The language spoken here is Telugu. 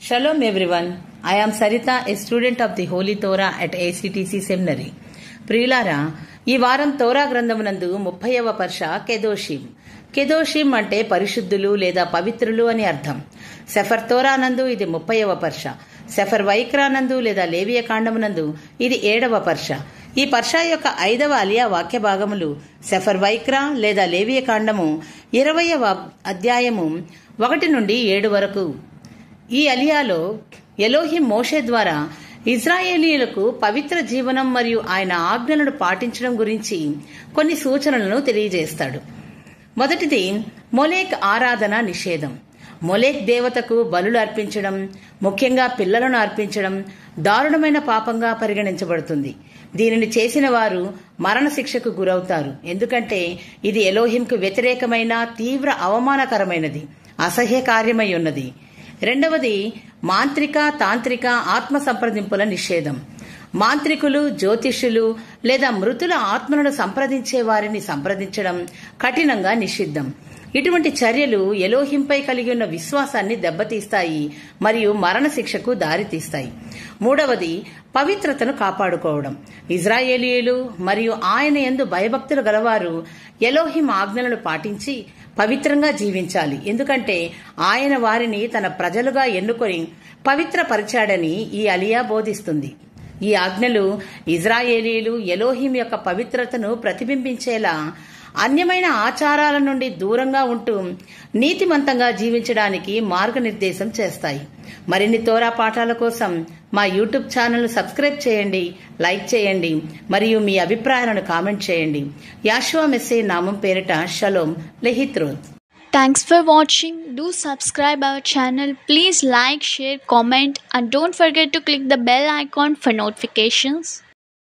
Shalom everyone. I am Sarita, a student of the Holy Torah at ACTC Seminary. ప్రియులారా, ఈ వారం తోరా గ్రంథమునందు 30వ పర్ష కెదోషిం. కెదోషిం అంటే పరిశుద్ధులు లేదా పవిత్రులు అని అర్థం. సెఫర్ తోరా నందు ఇది 30వ పర్ష. సెఫర్ వైక్రా నందు లేదా లేవియ కాండమునందు ఇది 7వ పర్ష. ఈ పర్ష యొక్క 5వ అలియా వాక్య భాగములు సెఫర్ వైక్రా లేదా లేవియ కాండము 20వ అధ్యాయము 1 నుండి 7 వరకు. ఈ అలియాలో ఎలోహిం మోషే ద్వారా ఇజ్రాయేలీయులకు పవిత్ర జీవనం మరియు ఆయన ఆజ్ఞలను పాటించడం గురించి కొన్ని సూచనలను తెలియజేస్తాడు. మొదటిది మొలేక్ ఆరాధన నిషేధం. మొలేక్ దేవతకు బలులు అర్పించడం, ముఖ్యంగా పిల్లలను అర్పించడం దారుణమైన పాపంగా పరిగణించబడుతుంది. దీనిని చేసిన వారు మరణశిక్షకు గురవుతారు. ఎందుకంటే ఇది ఎలోహింకు వ్యతిరేకమైన తీవ్ర అవమానకరమైనది, అసహ్య కార్యమై ఉన్నది. రెండవది మాంత్రిక తాంత్రిక ఆత్మ సంప్రదింపుల నిషేధం. మాంత్రికులు, జ్యోతిష్యులు లేదా మృతుల ఆత్మలను సంప్రదించే వారిని సంప్రదించడం కఠినంగా నిషిద్ధం. ఇటువంటి చర్యలు ఎలోహింపై కలిగి ఉన్న విశ్వాసాన్ని దెబ్బతీస్తాయి మరియు మరణశిక్షకు దారితీస్తాయి. మూడవది పవిత్రతను కాపాడుకోవడం. ఇజ్రాయేలీయులు మరియు ఆయన యందు భయభక్తులు గలవారు ఎలోహిం ఆజ్ఞలను పాటించి పవిత్రంగా జీవించాలి. ఎందుకంటే ఆయన వారిని తన ప్రజలుగా ఎన్నుకొని పవిత్రపరిచాడని ఈ అలియా బోధిస్తుంది. ఈ ఆజ్ఞలు ఇజ్రాయేలీయులు ఎలోహిం యొక్క పవిత్రతను ప్రతిబింబించేలా అన్యమైన ఆచారాల నుండి దూరంగా ఉంటూ నీతిమంతంగా జీవించడానికి మార్గనిర్దేశం చేస్తాయి. మరిన్ని తోరా పాఠాల కోసం మా యూట్యూబ్ ఛానల్ సబ్స్క్రైబ్ చేయండి, లైక్ చేయండి మరియు మీ అభిప్రాయాలను కామెంట్ చేయండి. యాషువా మెస్సే నామం పేరిట shalom లెహిత్రోత్. Thanks for watching. Do subscribe our channel. Please like, share, comment and don't forget to click the bell icon for notifications.